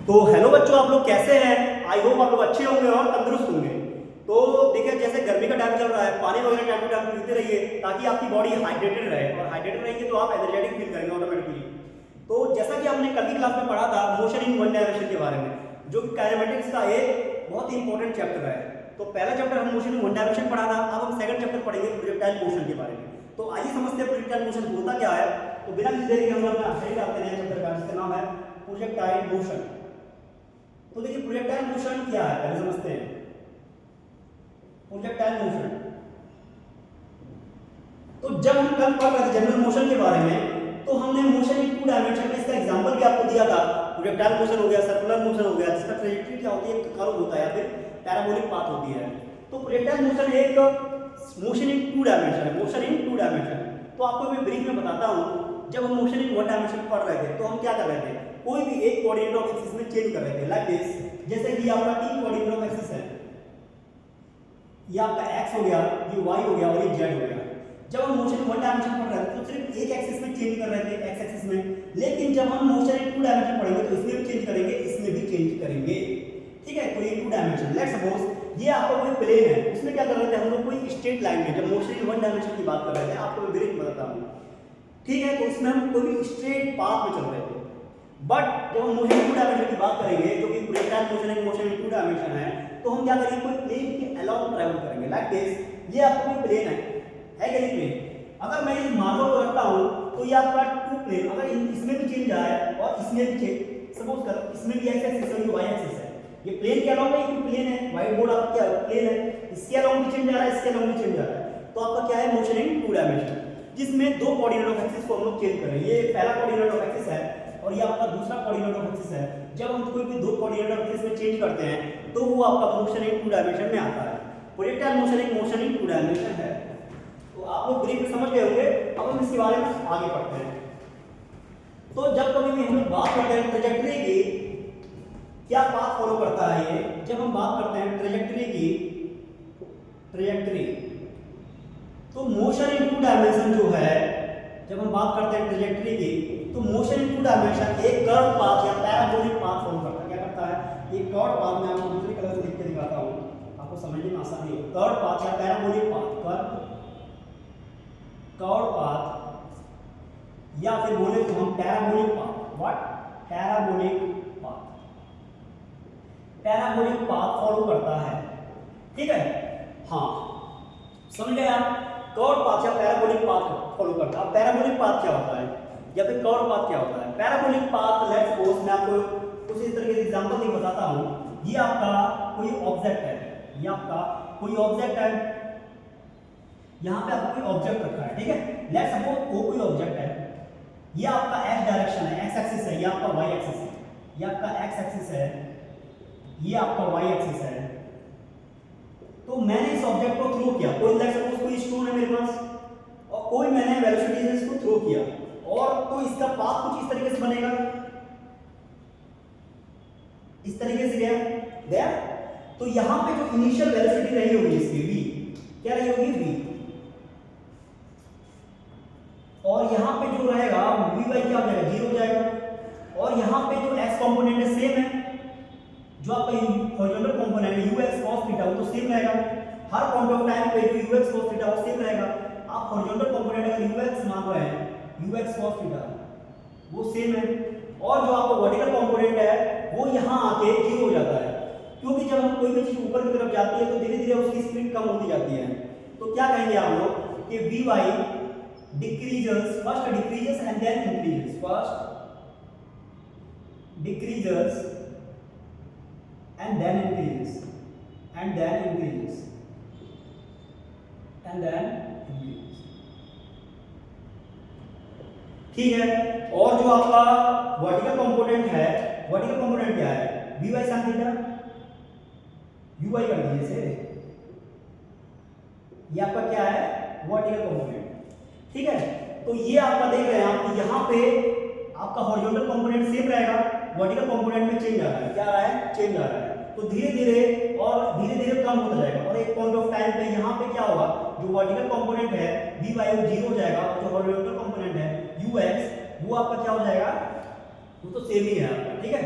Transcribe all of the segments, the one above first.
तो हेलो बच्चों, आप लोग कैसे हैं? आई होप आप लोग अच्छे होंगे और तंदुरुस्त होंगे। तो देखिए, जैसे गर्मी का टाइम चल रहा है, पानी वगैरह टाइम टू टाइम पीते रहिए ताकि आपकी बॉडी हाइड्रेटेड रहे, और हाइड्रेटेड रहेगी तो आप एनर्जेटिक फील करेंगे ऑटोमेटिकली। तो जैसा कि हमने कल की क्लास में पढ़ा था मोशन इन वन डायरेक्शन के बारे में, जो कि काइनेमेटिक्स का एक बहुत ही इंपॉर्टेंट चैप्टर है। तो पहला चैप्टर हम मोशन इन वन डायरेक्शन पढ़ा था, अब हम सेकंड चैप्टर पढ़ेंगे प्रोजेक्टाइल मोशन के बारे में। तो आइए समझते हैं प्रोजेक्टाइल मोशन होता क्या है। तो बिना किसी देरी के हम अपना आखिरी आते हैं चैप्टर का, जिसका नाम है प्रोजेक्टाइल मोशन। तो देखिए, प्रोजेक्टाइल मोशन क्या है पहले समझते हैं। प्रोजेक्टाइल मोशन, तो जब हम कल पढ़ रहे थे जनरल मोशन के बारे में, तो हमने मोशन इन टू डायमेंशन में इसका एग्जांपल भी आपको दिया था। प्रोजेक्टाइल मोशन हो गया, सर्कुलर मोशन हो गया, जिसका ट्रेजेक्टरी क्या होती है, एक कर्व होता है या फिर पैराबोलिक पाथ होती है। तो प्रोजेक्टाइल मोशन एक मोशन इन टू डायमेंशन है, मोशन इन टू डायमेंशन। तो आपको मैं ब्रीफ में बताता हूं। जब हम मोशन इन वन डायमेंशन पढ़ रहे थे तो हम क्या कर रहे थे, कोई भी एक कोऑर्डिनेट ऑफ एक्सिस में चेंज कर रहे थे, लाइक दिस। जैसे कि आपका टी कोऑर्डिनेट ऑफ एक्सिस है, ये आपका x हो गया, ये y हो गया और ये z हो गया। जब हम मोशन वन डायमेंशन पढ़ रहे थे तो सिर्फ एक एक्सिस में चेंज कर रहे थे, x एक्सिस में। लेकिन जब हम मोशन इन टू डायमेंशन पढ़ेंगे तो इसमें भी चेंज करेंगे, इसमें भी चेंज करेंगे। ठीक है, कोई टू डायमेंशन, लेट्स सपोज ये आपका कोई प्लेन है, उसमें क्या कर रहे थे हम लोग, कोई स्ट्रेट लाइन में। जब मोशन इन वन डायमेंशन की बात कर रहे थे, आपको मैं ब्रीफ बताता हूं। ठीक है, तो इसमें हम कोई भी स्ट्रेट पाथ में चल रहे थे। बट जब हम मोशन इन टू डायमेंशन की बात करेंगे, जो कि प्रोजेक्टाइल मोशन एक मोशन इन टू डायमेंशन है, तो हम क्या करेंगे, कोई प्लेन के अलोंग ट्रैवल करेंगे, लाइक दिस। ये आपका कोई प्लेन है क्या नहीं प्लेन? अगर मैं इस मार्कर को रखता हूं तो ये आपका टू प्लेन, अगर इसमें भी चेंज आए और इसमें भी चेंज, सपोज कर इसमें भी एक्स एक्सिस है, वाई एक्सिस है, ये प्लेन के अलोंग है, ये प्लेन है, व्हाइट बोर्ड आपका क्या प्लेन है, इसके अलोंग भी चेंज आ रहा है, इसके अलोंग भी चेंज आ रहा है। तो आपका क्या है, मोशन इन टू डायमेंशन, जिसमें दो कोऑर्डिनेट ऑफ एक्सिस को हम लोग चेंज कर रहे हैं। ये पहला कोऑर्डिनेट ऑफ एक्सिस है और ये आपका दूसरा कोऑर्डिनेट ऑफ एक्सिस है। जब हम कोई भी दो कोऑर्डिनेट ऑफ एक्सिस में चेंज करते हैं तो वो आपका मोशन इन टू डायमेंशन में आता है। प्रोजेक्टाइल मोशन एक मोशन इन टू डायमेंशन है। तो आप लोग ब्रीफ में समझ गए होंगे। अब हम इसके बारे में आगे पढ़ते हैं। तो जब कभी भी हम लोग बात करते हैं ट्रेजेक्टरी की, क्या पाथ फॉलो करता है ये, जब हम बात करते हैं ट्रेजेक्टरी की, ट्रेजेक्टरी, तो मोशन इन टू डायमेंशन जो है, जब हम बात करते हैं ट्रेजेक्टरी की, तो मोशन इन टू डायमेंशन एक कर्व पाथ या पैराबोलिक पाथ फॉलो करता है। क्या करता है, एक कर्व पाथ, मैं आपको दूसरे कलर से लिख के दिखाता हूं, आपको समझने में आसानी हो। कर्व पाथ या पैराबोलिक पाथ, कर्व पाथ, या फिर बोले तो हम parabolic path. What? Parabolic path, parabolic path follow करता है। ठीक है, हाँ समझ गए आप। कर्व पाथ या पैराबोलिक पाथ फॉलो करता है। अब पैराबोलिक पाथ क्या होता है या फिर कर्व पाथ क्या होता है? पैराबोलिक पाथ, लेट्स सपोज मैं आपको कुछ इस तरह के एग्जांपल से बताता हूं। ये आपका कोई ऑब्जेक्ट है, ये आपका कोई ऑब्जेक्ट है, यहां पे आपको कोई ऑब्जेक्ट रखा है। ठीक है, लेट्स सपोज वो कोई ऑब्जेक्ट है, ये आपका x डायरेक्शन है, x एक्सिस है, ये आपका y एक्सिस है, ये आपका x एक्सिस है, ये आपका y एक्सिस है। तो मैंने इस ऑब्जेक्ट को थ्रो किया, कोई लेट्स सपोज कोई स्टोन है मेरे पास, और कोई मैंने वेलोसिटी से इसको थ्रो किया, और तो इसका पाथ कुछ इस तरीके से बनेगा, इस तरीके से गया। तो यहां पे जो इनिशियल वेलोसिटी रही होगी इसकी v, क्या रही होगी, v, और यहां पे जो रहेगा vy क्या हो जाएगा, 0 हो जाएगा। और यहां पे जो x कंपोनेंट है सेम है, जो आपका हॉरिजॉन्टल कंपोनेंट है ux cos थीटा, वो तो सेम रहेगा। हर पॉइंट ऑफ टाइम पे जो ux cos थीटा वो सेम रहेगा। आप हॉरिजॉन्टल कंपोनेंट अगर ux मान रहे हैं, ux cos थीटा वो सेम है। और जो आपका वर्टिकल कंपोनेंट है वो यहां आके 0 हो जाता है, क्योंकि जब हम कोई भी चीज ऊपर की तरफ जाती है तो धीरे धीरे उसकी स्पीड कम होती जाती है। तो क्या कहेंगे आप लोग कि vy decreases, first decreases and then increases, first decreases and then increases, and then increases, and then increases। ठीक है, और जो आपका वर्टिकल कंपोनेंट है, वर्टिकल कंपोनेंट क्या है, vy sin थीटा, uy कर दीजिए इसे, ये आपका क्या है, वर्टिकल कंपोनेंट। ठीक है, तो ये आपका देख रहे हैं आप, यहाँ पे आपका हॉरिजॉन्टल कंपोनेंट सेम रहेगा, वर्टिकल कंपोनेंट में चेंज आ रहा है, क्या आ रहा है, चेंज आ रहा है। तो धीरे धीरे कम होता जाएगा, और एक पॉइंट ऑफ टाइम पे यहाँ पे क्या होगा, जो वर्टिकल कंपोनेंट है vy वो 0 हो जाएगा, और जो हॉरिजॉन्टल कंपोनेंट है ux वो आपका क्या हो जाएगा, वो तो सेम ही है आपका। ठीक है,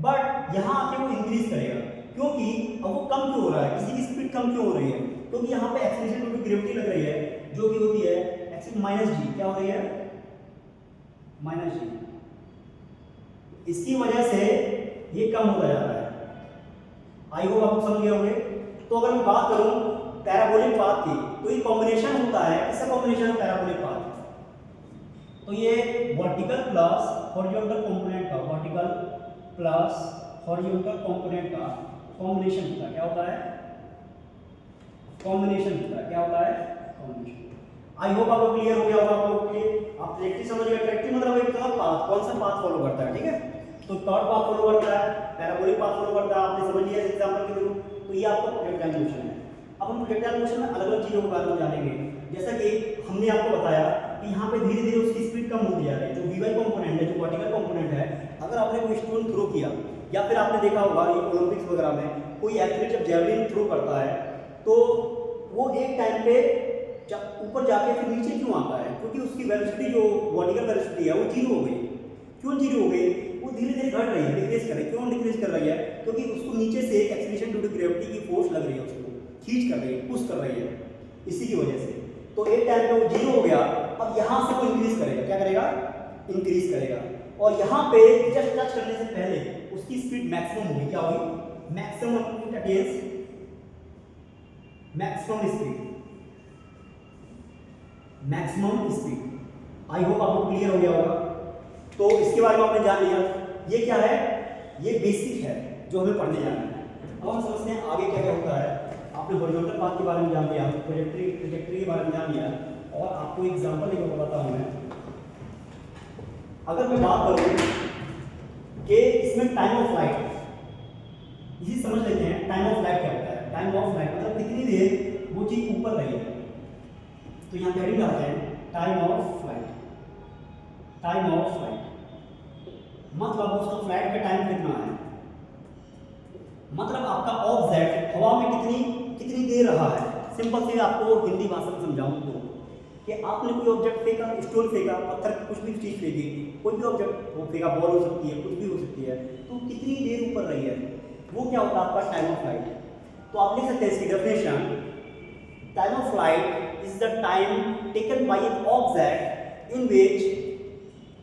बट यहाँ आके वो इंक्रीज करेगा, क्योंकि अब वो कम क्यों हो रहा है, किसी की स्पीड कम क्यों हो रही है, क्योंकि यहाँ पे एक्सेलरेशन ड्यू टू ग्रेविटी लग रही है, जो कि होती है एक्स माइनस जी, क्या हो रही है माइनस जी। इसकी वजह से ये कम होता जा रहा है। आई होप आप समझ गए होंगे। तो अगर मैं बात करूं पैराबोलिक पाथ की, तो ये कॉम्बिनेशन होता है, किसका कॉम्बिनेशन है पैराबोलिक पाथ। तो ये वर्टिकल प्लस हॉरिजॉन्टल कंपोनेंट का, वर्टिकल प्लस हॉरिजॉन्टल कंपोनेंट का कॉम्बिनेशन होता है। क्या होता है कॉम्बिनेशन होता है, क्या होता है कॉम्बिनेशन। आई होप आपको क्लियर हो गया होगा आप लोग के। आप ट्रैक्टिव समझ गए, ट्रैक्टिव मतलब एक पाथ, कौन सा पाथ फॉलो करता है, ठीक है। तो थर्ड पाथ फॉलो करता है, पैराबोलिक पाथ फॉलो करता है, आपने समझ लिया एग्जांपल के थ्रू। तो ये आपका प्रोजेक्टाइल मोशन है। अब हम प्रोजेक्टाइल मोशन में अलग अलग चीजों के बारे में जानेंगे। जैसा कि हमने आपको बताया कि यहाँ पे धीरे धीरे उसकी स्पीड कम होती जा रही है। जो वी कंपोनेंट है, जो वर्टिकल कंपोनेंट है, अगर आपने कोई स्टोन थ्रो किया या फिर आपने देखा होगा ये ओलंपिक्स वगैरह में कोई एथलीट जब जेवलिन थ्रो करता है तो वो एक टाइम पे ऊपर जाके फिर नीचे क्यों आता है, क्योंकि उसकी वेलोसिटी जो वर्टिकल वेलोसिटी है वो जीरो हो गई। क्यों जीरो हो गई, वो धीरे धीरे घट रही है, डिक्रीज कर रही है। क्यों डिक्रीज कर रही है, क्योंकि उसको नीचे से एक एक्सीलरेशन ड्यू टू ग्रेविटी की फोर्स लग रही है, उसको खींच कर रही है, पुश कर रही है, इसी की वजह से। तो एक टाइम पे वो जीरो हो गया, अब यहाँ से वो इंक्रीज करेगा, क्या करेगा इंक्रीज करेगा, और यहाँ पे जस्ट टच करने से पहले उसकी स्पीड मैक्सिमम होगी। क्या होगी maximum, it attains maximum speed, maximum speed. I hope आपको क्लियर हो गया होगा। तो इसके बारे में आपने जान लिया। ये क्या है, ये बेसिक है जो हमें पढ़ने जाना है। अब हम समझते हैं आगे क्या क्या होता है। आपने हॉरिजॉन्टल पाथ के बारे में जान लिया, ट्रैजेक्टरी के बारे में जान लिया, और आपको एग्जांपल लेकर बताता हूं मैं। अगर मैं बात करूं कि इसमें टाइम ऑफ फ्लाइट, इसी समझ लेते हैं टाइम ऑफ फ्लाइट क्या होता है। टाइम ऑफ फ्लाइट मतलब कितनी देर वो चीज ऊपर रही है। तो यहाँ हेडिंग डालते हैं time of flight. Time of flight मतलब उसका फ्लाइट का टाइम कितना है, मतलब आपका ऑब्जेक्ट हवा में कितनी देर रहा है। सिंपल से आपको हिंदी भाषा में समझाऊं तो कि आपने कोई ऑब्जेक्ट फेंका, स्टोन फेंका, पत्थर कुछ भी चीज फेंकी, कोई भी ऑब्जेक्ट वो फेंका, बॉल हो सकती है, कुछ भी हो सकती है, तो कितनी देर ऊपर रही है, वो क्या होता है आपका टाइम ऑफ फ्लाइट। तो आप लिख सकते हैं इसकी definition, time of flight is the time taken by an object in which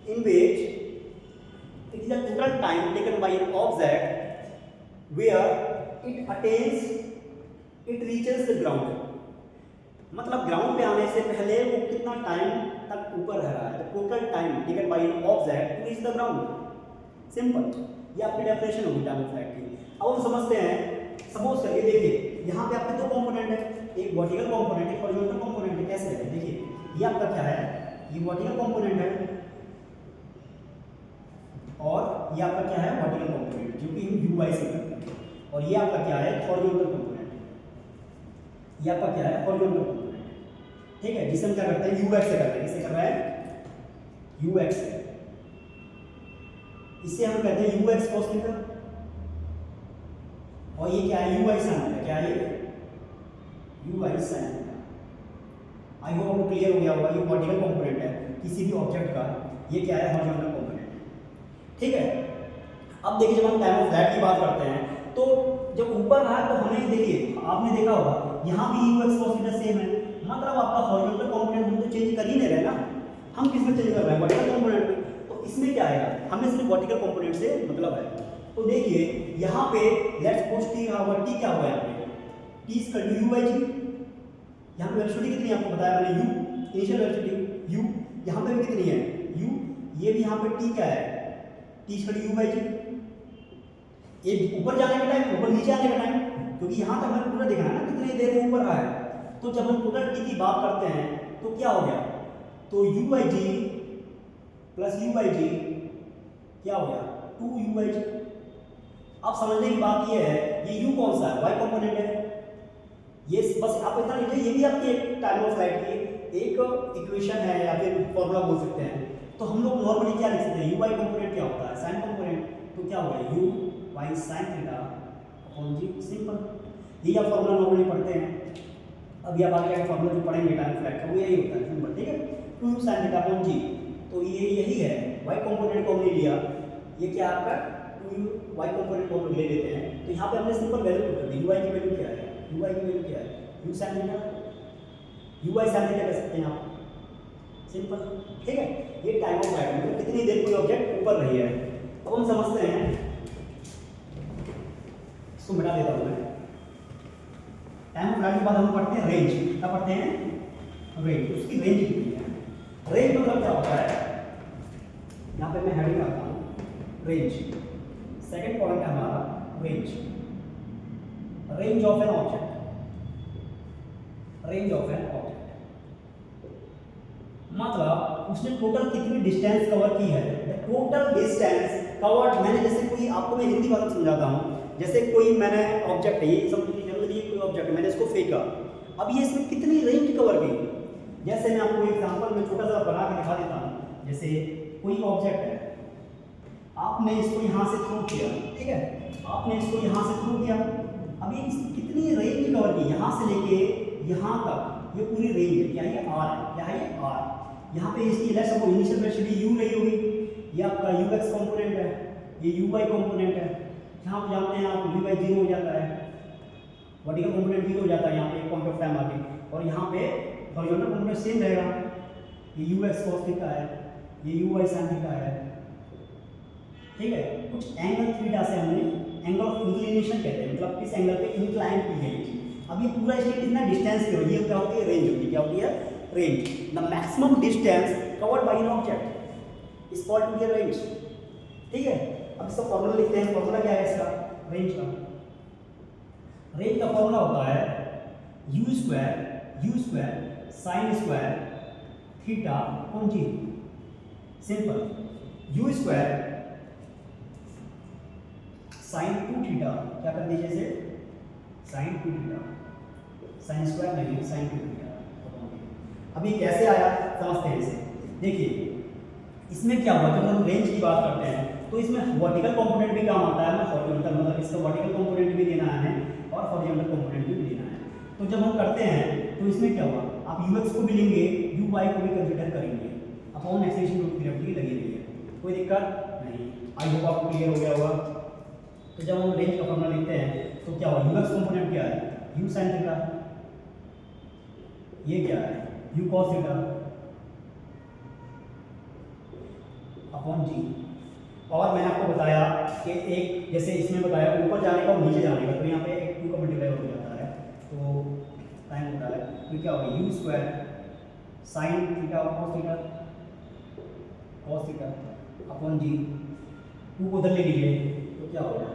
it is the total time taken by an object where it reaches the ground। मतलब ग्राउंड पे आने से पहले वो कितना टाइम तक ऊपर रह रहा है। Total time taken by an object to reach the ground. Simple, ये आपकी डेफिनेशन होगी टाइम ऑफ फ्लाइट की। अब हम समझते हैं, सपोज करिए, देखिए यहाँ पे आपके दो कंपोनेंट है, एक वर्टिकल कंपोनेंट, एक हॉरिजॉन्टल कंपोनेंट है। कैसे है, देखिए ये आपका क्या है, ये वर्टिकल कंपोनेंट है, और ये आपका क्या है वर्टिकल कंपोनेंट, जो कि हम ui से करते हैं। और ये आपका क्या है हॉरिजॉन्टल कंपोनेंट, ये आपका क्या है हॉरिजॉन्टल कंपोनेंट, ठीक है, जिसे हम क्या करते हैं ux से करते हैं। किससे कर रहा है ux से, इसे हम कहते हैं ux cos थीटा। और ये क्या है ui sin थीटा, क्या है ui sin थीटा। आई होप आपको क्लियर हो गया होगा। ये वर्टिकल कंपोनेंट है किसी भी ऑब्जेक्ट का, ये क्या है हॉरिजॉन्टल कंपोनेंट, ठीक है। अब देखिए जब हम टाइम ऑफ फ्लाइट की बात करते हैं तो जब ऊपर रहा तो हमें, देखिए आपने देखा होगा यहाँ भी ux cos थीटा सेम है, मतलब आपका हॉरिजॉन्टल कंपोनेंट हम तो चेंज कर ही नहीं रहे ना, हम किस में चेंज कर रहे हैं वर्टिकल कंपोनेंट में। तो इसमें क्या आएगा, हमें सिर्फ वर्टिकल कंपोनेंट से मतलब है। तो देखिए यहाँ पे लेट्स सपोज टी होगा, टी क्या होगा यहाँ पे T is equal to u by g। यहाँ पे वेलोसिटी कितनी है आपको बताया मैंने, u इनिशियल वेलोसिटी u, यहाँ पे भी कितनी है u, ये भी यहाँ पे t क्या है T is equal to u by g। ये ऊपर जाने का टाइम, ऊपर नीचे आने का टाइम, क्योंकि यहाँ तक हमें पूरा देखना है ना कितनी देर में ऊपर रहा है। तो जब हम टोटल टी की बात करते हैं तो क्या हो गया, तो u by g plus u by g क्या हो गया 2u by g। अब समझने की बात ये है, ये u कौन सा है y कंपोनेंट है, ये बस आप इतना लीजिए, ये भी आपकी एक टाइम ऑफ फ्लाइट की एक इक्वेशन है या फिर फॉर्मूला बोल सकते हैं। तो हम लोग नॉर्मली क्या लिख सकते हैं, u y कंपोनेंट क्या होता है साइन कंपोनेंट, तो क्या होगा u y sin theta upon g। Simple, यही आप फॉर्मूला नॉर्मली पढ़ते हैं। अभी आप आगे फॉर्मूला जो पढ़ेंगे टाइम ऑफ फ्लाइट का वो यही होता है, सिंपल, ठीक है 2u sin theta upon g। तो ये यही है y कंपोनेंट को हमने लिया, ये क्या आपका टू वाई कंपोनेंट को हम ले लेते हैं, तो यहाँ पे हमने सिंपल वैल्यू पुट कर दी, यू आई की वैल्यू क्या है, यू आई की वैल्यू क्या है, you sine theta, you I sine theta कह सकते हैं आप, सिंपल, ठीक है। ये टाइम ऑफ फ्लाइट मतलब कितनी देर कोई ऑब्जेक्ट ऊपर रही है। अब हम समझते हैं, इसको मिटा देता हूँ मैं। टाइम ऑफ फ्लाइट के बाद हम पढ़ते हैं रेंज, क्या पढ़ते हैं, रेंज, उसकी रेंज कितनी है। रेंज मतलब क्या होता है, यहाँ पे मैं हेडिंग रखता हूँ रेंज, सेकंड पॉइंट है हमारा range, range of an object, range of an object मतलब उसने टोटल कितनी डिस्टेंस कवर की है, टोटल डिस्टेंस कवर्ड। मैंने जैसे कोई आपको मैं हिंदी भाषा में समझाता हूँ, जैसे कोई मैंने ऑब्जेक्ट है, ये समझ लीजिए कोई ऑब्जेक्ट है, मैंने इसको फेंका, अब ये इसमें कितनी रेंज कवर की। जैसे मैं आपको एग्जांपल में छोटा सा बना के दिखा देता हूँ, जैसे कोई ऑब्जेक्ट है, आपने इसको यहाँ से थ्रू किया, ठीक है, आपने इसको यहाँ से थ्रू किया, अभी कितनी रेंज कवर की, यहाँ से लेके यहाँ तक ये पूरी रेंज है, क्या ये आर है, क्या है ये आर। यहाँ पे इसकी let's suppose initial velocity you रही होगी, ये आपका यू एक्स कॉम्पोनेंट है, ये यू वाई कॉम्पोनेंट है, यहाँ पे जानते हैं आप यू वाई जीरो हो जाता है, वर्टिकल कॉम्पोनेंट जीरो हो जाता है यहाँ पे एक पॉइंट ऑफ टाइम आके, और यहाँ पे हॉरिजॉन्टल कॉम्पोनेंट सेम रहेगा, ये यू एक्स कॉस थीटा है, ये यू वाई साइन थीटा है, ठीक है। कुछ एंगल थीटा से हमने एंगल ऑफ इंक्लिनेशन कहते हैं, मतलब किस एंगल पे इंक्लाइन की गई चीज। अब ये पूरा इसके कितना डिस्टेंस की होगी, ये क्या होती है, रेंज होती है, क्या होती है, range. The maximum distance covered by an object is called to be range, ठीक है। अब इसका फॉर्मूला लिखते हैं, फॉर्मूला क्या है इसका, रेंज का। रेंज का फॉर्मूला होता है u square sine square theta upon g, simple. U square sine 2 theta, क्या कर दीजिए इसे, साइन 2 थीटा, साइन स्क्वायर नहीं साइन 2 थीटा। अभी कैसे आया समझते हैं इसे, देखिए इसमें क्या हुआ, जब हम रेंज की बात करते हैं तो इसमें वर्टिकल कंपोनेंट भी काम आता है, हमें हॉरिजॉन्टल मतलब इसका वर्टिकल कंपोनेंट भी देना है और हॉरिजॉन्टल कंपोनेंट भी देना है। तो जब हम करते हैं तो इसमें क्या हुआ, आप यू एक्स को भी लेंगे, यू वाई को भी कंसीडर करेंगे, अपॉन एक्सेलेरेशन रूट ग्रेविटी लगी हुई है, कोई दिक्कत नहीं। आई होप आपको क्लियर हो गया होगा। तो जब हम रेंज का फॉर्मूला लिखते हैं तो क्या हुआ, यू एक्स कंपोनेंट क्या है, यू साइन थीटा, ये क्या है, यू कॉस थीटा अपॉन जी। और मैंने आपको बताया कि एक जैसे इसमें बताया ऊपर जाने का और नीचे जाने का, तो यहाँ पे एक 2 का मल्टीप्लाई हो जाता है, तो टाइम होता है, तो क्या होगा, u square sine theta cos theta upon g, 2 को उधर ले लीजिए तो क्या होगा,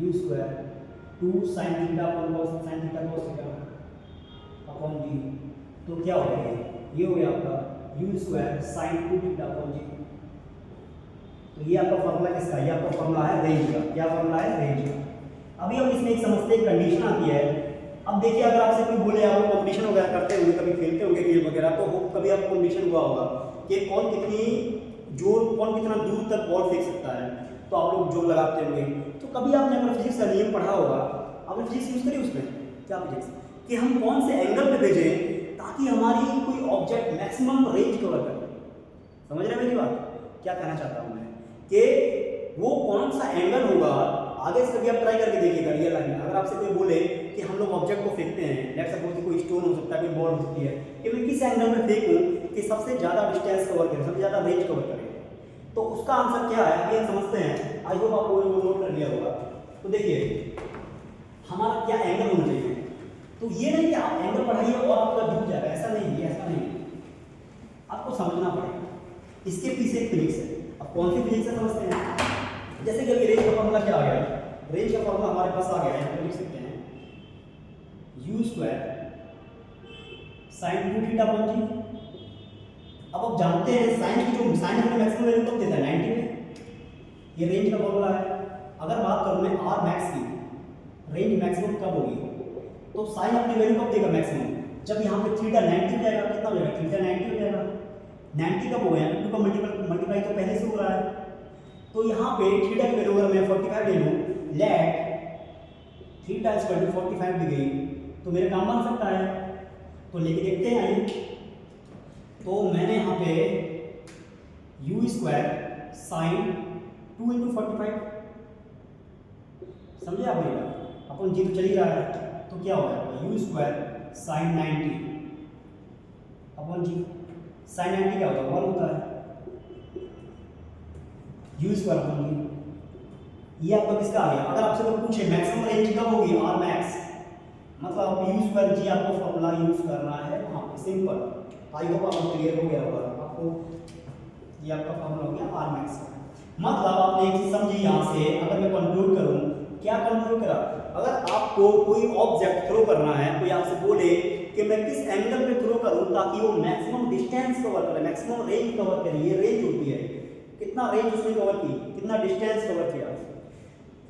u square 2 sine theta upon cos sine theta cos theta upon g, तो क्या हो गया, ये हो गया आपका u square sine 2 theta upon g. तो ये आपका फॉर्मूला किसका, ये आपका फॉर्मूला है रेंज का, क्या फॉर्मूला है, रेंज का। अभी हम इसमें एक समझते हैं कंडीशन आती है। अब देखिए अगर आपसे कोई बोले, आप लोग कॉम्पिटिशन वगैरह करते होंगे, कभी खेलते होंगे गेम वगैरह, तो कभी आपको कॉम्पिटिशन हुआ होगा कि कौन कितना दूर तक बॉल फेंक सकता है, तो आप लोग जोर लगाते होंगे। तो कभी आपने अगर फिजिक्स का नियम पढ़ा होगा, आपने फिजिक्स यूज करी उसमें, क्या फिजिक्स, कि हम कौन से एंगल पे भेजें ताकि हमारी कोई ऑब्जेक्ट मैक्सिमम रेंज कवर करे। समझ रहे हैं मेरी बात, क्या कहना चाहता हूँ मैं, कि वो कौन सा एंगल होगा। आगे से कभी आप ट्राई करके देखिएगा रियल लाइफ में, अगर आपसे कोई बोले कि हम लोग ऑब्जेक्ट को फेंकते हैं, लेट्स सपोज कोई स्टोन हो सकता है, कोई बॉल हो सकती है, कि मैं किस एंगल में फेंकूं कि सबसे ज़्यादा डिस्टेंस कवर करे, सबसे ज़्यादा रेंज कवर करे, तो उसका आंसर क्या है अभी हम समझते हैं। आई होप आप लोगों ने नोट कर लिया होगा। तो देखिए हमारा क्या एंगल होना चाहिए, तो ये नहीं कि आप एंगल बढ़ाइए और आपका झुक जाएगा, ऐसा नहीं है, ऐसा नहीं है, आपको समझना पड़ेगा। इसके पीछे एक फिजिक्स है, अब कौन सी फिजिक्स है समझते हैं। जैसे कि अभी रेंज का फॉर्मूला क्या आ गया, रेंज का फॉर्मूला हमारे पास आ गया है, तो लिख सकते हैं u square sine 2 theta upon g. अब आप जानते हैं साइन की जो साइन अपने मैक्सिमम वैल्यू कब देता है, 90 में, ये रेंज का फॉर्मूला है। अगर बात करूं मैं आर मैक्स की, रेंज मैक्सिमम कब होगी, तो साइन अपनी वैल्यू कब देगा मैक्सिमम, जब यहाँ पे थीटा 90 हो जाएगा, कितना हो जाएगा, थीटा 90 हो जाएगा। 90 कब हो गया, 2 का मल्टीप्लाई तो पहले से हो रहा है, तो यहाँ पे थीटा की वैल्यू अगर मैं 45 ले लूँ, let theta is equal to 45 ली गई, तो मेरे काम बन सकता है, तो लेके देखते हैं आइए। तो मैंने यहाँ पे यू स्क्वायर साइन 2 × 45 समझे आप मेरी बात? अपन जी तो चली रहा है तो क्या हो जाएगा u square sine 90 upon g sine 90 क्या होता है 1 होता है यू स्क्वायर अपन जी। ये आपका किसका आ गया? अगर आपसे कोई पूछे मैक्सिमम रेंज कब होगी आर मैक्स, मतलब आप यू स्क्वायर जी आपको फॉर्मूला यूज करना है वहाँ पे सिंपल। आई होप आपको क्लियर हो गया होगा आपको। ये आपका फॉर्मूला हो गया आर मैक्स का। मतलब आपने एक चीज समझी यहाँ से, अगर मैं कंक्लूड करूँ, क्या कंक्लूड करा, अगर आपको कोई ऑब्जेक्ट थ्रो करना है, कोई आपसे बोले कि मैं किस एंगल पे थ्रो करूँ ताकि वो मैक्सिमम डिस्टेंस कवर करे, मैक्सिमम रेंज कवर करे, ये रेंज होती है, कितना रेंज उसने कवर की, कितना डिस्टेंस कवर किया,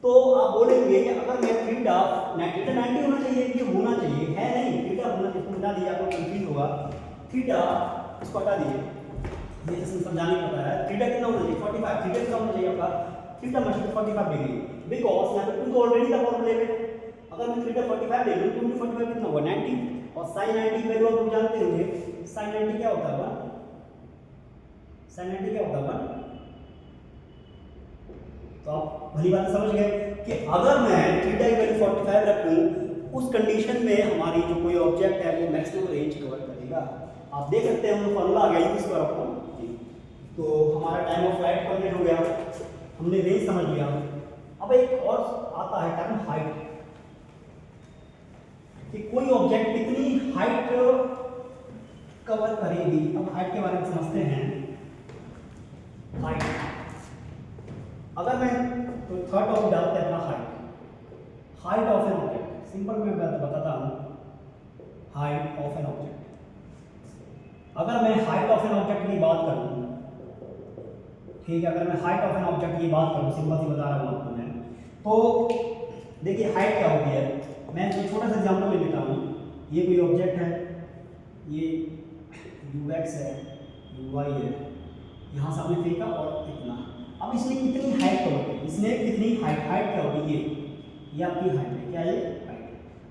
तो आप बोलेंगे कि अगर मैं थीटा 90 होना चाहिए, ये होना चाहिए, है नहीं, थीटा होना चाहिए, हटा दिया, आपको कंफ्यूज होगा, थीटा इसको हटा दीजिए, ये जैसे समझाने को पता है, थीटा कितना होना चाहिए 45, थीटा कितना होना चाहिए आपका, थीटा मस्ट 45 डिग्री, बिकॉज यहाँ पे 2 तो ऑलरेडी था फॉर्मूले में, अगर मैं थीटा 45 ले लूँ, 2 45 कितना हुआ 90, और साइन 90 वैल्यू आप जानते होंगे, साइन 90 क्या होता है, साइन 90 क्या होता है, तो आप भली बात समझ गए कि अगर मैं थीटा की वैल्यू 45 रखूं, उस कंडीशन में हमारी जो कोई ऑब्जेक्ट है वो मैक्सिमम रेंज कवर करेगा। आप देख सकते हैं हम फॉर्मूला आ गया यूज कर आपको जी। तो हमारा टाइम ऑफ फ्लाइट कंप्लीट हो गया, हमने रेंज समझ लिया। अब एक और आता है टर्म हाइट, कि कोई ऑब्जेक्ट कितनी हाइट कवर करेगी। अब हाइट के बारे में समझते हैं। हाइट अगर मैं तो थर्ड टॉपिक डालते हैं अपना height of an object, simple मैं बताता हूँ हाइट ऑफ एन ऑब्जेक्ट। अगर मैं हाइट ऑफ एन ऑब्जेक्ट की बात करूँ, ठीक है, अगर मैं हाइट ऑफ एन ऑब्जेक्ट की बात करूँ, सिंपल सी बता रहा हूँ आपको मैं, तो देखिए हाइट क्या होती है, मैं एक छोटा सा एग्जाम्पल ले लेता हूँ। ये कोई ऑब्जेक्ट है, ये ux है, uy है, यहाँ से हमने फेंका और इतना। अब इसने कितनी हाइट कवर की, इसने कितनी हाइट क्या होगी, ये आपकी हाइट है, क्या ये हाइट,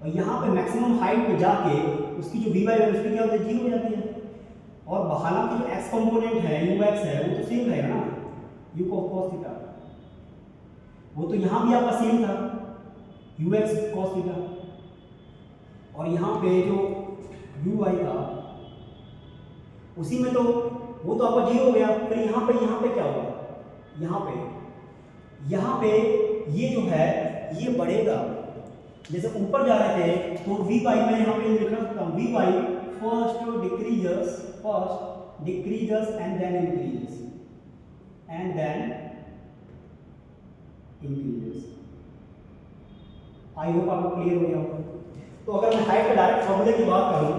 और यहाँ पे मैक्सिमम हाइट पे जाके उसकी जो वी वाई है उसकी क्या होती है, जीरो हो जाती है। और हालांकि जो एक्स कंपोनेंट है ux है वो तो सेम रहेगा ना, u cos थीटा, वो तो यहाँ भी आपका सेम था ux cos थीटा, और यहाँ पे जो uy था उसी में तो वो तो आपका जीरो हो गया। फिर यहाँ पे क्या होगा, यहाँ पे ये जो है ये बढ़ेगा, जैसे ऊपर जा रहे थे तो वी वाई में यहाँ पे लिख सकता हूँ, v y first decreases and then increases I hope आपको क्लियर हो गया होगा। तो अगर मैं हाइट का डायरेक्ट फॉर्मूले की बात करूँ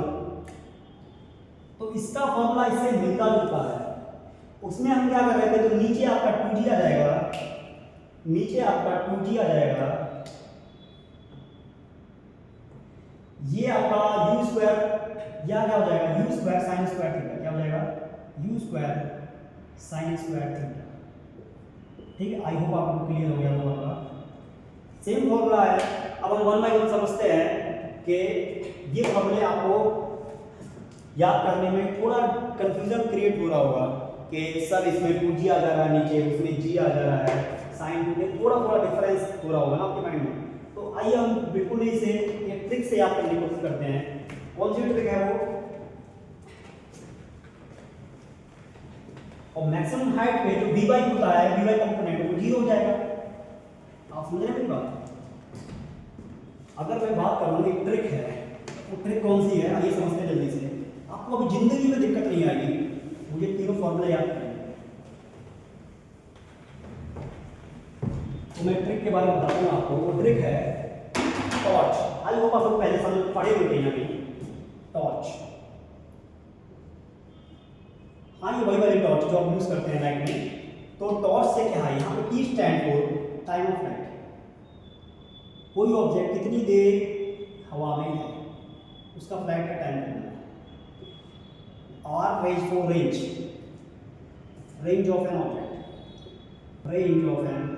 तो इसका फॉर्मूला इससे मिलता जुलता है। उसमें हम क्या कर रहे थे, तो नीचे आपका 2g आ जाएगा, ये आपका u स्क्वायर, या क्या हो जाएगा u square sine square theta, क्या हो जाएगा u square sine square theta. ठीक है, आई होप आपको क्लियर हो गया होगा। सेम फॉर्मूला है। अब हम 1 बाय 1 समझते हैं कि ये फॉर्मूले आपको याद करने में थोड़ा कंफ्यूजन क्रिएट हो रहा होगा कि सर इसमें 2g आ जा रहा है नीचे, उसमें g आ जा रहा है, साइन 2 में थोड़ा डिफरेंस हो रहा होगा ना आपके माइंड में। तो आइए हम बिल्कुल ही से एक ट्रिक से याद करने की कोशिश करते हैं। कौन सी ट्रिक है वो, और मैक्सिमम हाइट पे जो वी वाई होता है, वी वाई कंपोनेंट वो जीरो हो जाएगा। आप समझ रहे हैं मेरी बात? अगर मैं बात करूँ एक ट्रिक है, वो ट्रिक कौन सी है आइए समझते हैं जल्दी से। आपको अभी जिंदगी में दिक्कत नहीं आएगी, मुझे तीनों फॉर्मूले याद करें। तो मैं ट्रिक के बारे में बताता हूँ आपको। वो ट्रिक है टॉर्च। आई होप आप लोग पहले समझ पढ़े हुए कहीं ना कहीं टॉर्च। हाँ, ये वही वाली टॉर्च जो आप यूज करते हैं नाइट में। तो टॉर्च से क्या है, यहाँ पे T stand for time of night. कोई ऑब्जेक्ट कितनी देर हवा में है उसका फ्लाइट का टाइम कितना है। R range for range of an object, range of N